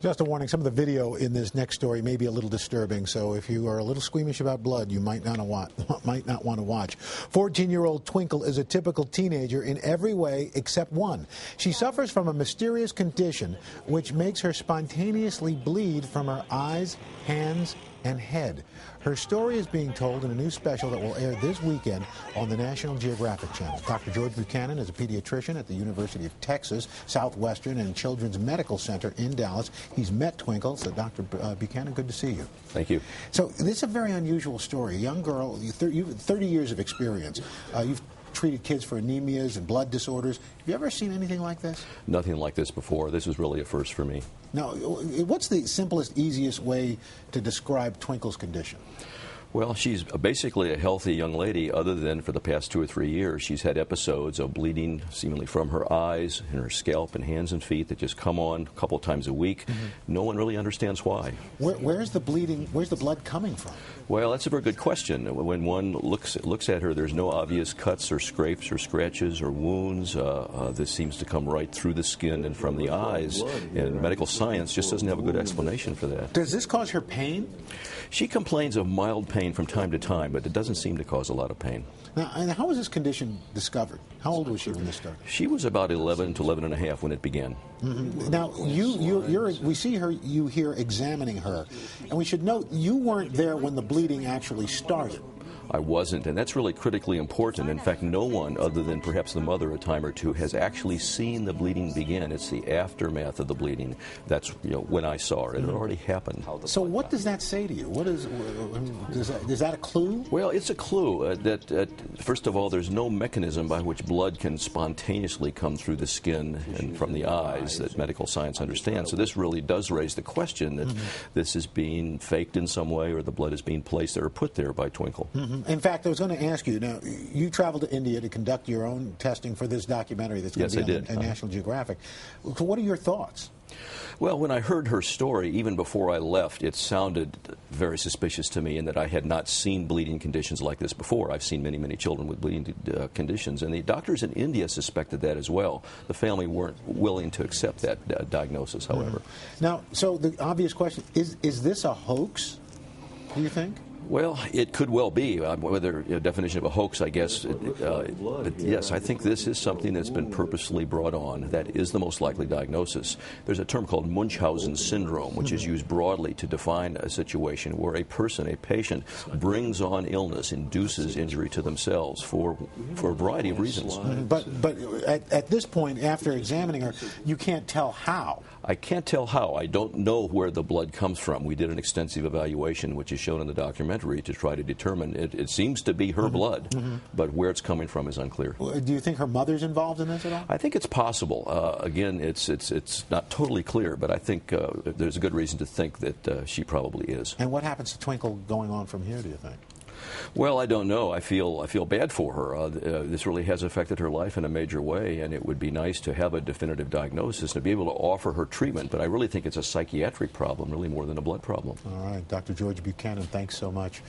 Just a warning, some of the video in this next story may be a little disturbing, so if you are a little squeamish about blood, you might not want to watch. 14-year-old Twinkle is a typical teenager in every way except one. She suffers from a mysterious condition which makes her spontaneously bleed from her eyes, hands, and head. Her story is being told in a new special that will air this weekend on the National Geographic Channel. Dr. George Buchanan is a pediatrician at the University of Texas, Southwestern, and Children's Medical Center in Dallas. He's met Twinkle, so Dr. Buchanan, good to see you. Thank you. So this is a very unusual story. A young girl, you have 30 years of experience. You've treated kids for anemias and blood disorders. Have you ever seen anything like this? Nothing like this before. This was really a first for me. Now, what's the simplest, easiest way to describe Twinkle's condition? Well, she's basically a healthy young lady, other than for the past 2 or 3 years. She's had episodes of bleeding, seemingly from her eyes and her scalp and hands and feet that just come on a couple times a week. No one really understands why. Where's the bleeding, where's the blood coming from? Well, that's a very good question. When one looks at her, there's no obvious cuts or scrapes or scratches or wounds. This seems to come right through the skin and from the eyes, and medical science just doesn't have a good explanation for that. Does this cause her pain? She complains of mild pain from time to time, but it doesn't seem to cause a lot of pain. Now, and how was this condition discovered? How old was she when this started? She was about 11 to 11 and a half when it began. Now, we see you here examining her, and we should note you weren't there when the bleeding actually started. I wasn't, and that's really critically important. In fact, no one, other than perhaps the mother a time or two, has actually seen the bleeding begin. It's the aftermath of the bleeding. That's when I saw her. It had already happened. So what does that say to you? What is that a clue? Well, it's a clue that, first of all, there's no mechanism by which blood can spontaneously come through the skin and from the eyes that medical science understands. So this really does raise the question that this is being faked in some way, or the blood is being placed there or put there by Twinkle. In fact, I was going to ask you, now, you traveled to India to conduct your own testing for this documentary that's going to be on National Geographic. So what are your thoughts? Well, when I heard her story, even before I left, it sounded very suspicious to me in that I had not seen bleeding conditions like this before. I've seen many, many children with bleeding conditions, and the doctors in India suspected that as well. The family weren't willing to accept that diagnosis, however. Now, so the obvious question, is this a hoax, do you think? Well, it could well be. Whether a definition of a hoax, I guess. But yes, I think this is something that's been purposely brought on. That is the most likely diagnosis. There's a term called Munchausen syndrome, which is used broadly to define a situation where a person, a patient, brings on illness, induces injury to themselves for a variety of reasons. But at this point, after examining her, you can't tell how. I can't tell how. I don't know where the blood comes from. We did an extensive evaluation, which is shown in the documentary, to try to determine. It seems to be her blood, but where it's coming from is unclear. Do you think her mother's involved in this at all? I think it's possible. Again, it's not totally clear, but I think there's a good reason to think that she probably is. And what happens to Twinkle going on from here, do you think? Well, I don't know. I feel bad for her. This really has affected her life in a major way, and it would be nice to have a definitive diagnosis to be able to offer her treatment. But I really think it's a psychiatric problem, really more than a blood problem. All right. Dr. George Buchanan, thanks so much.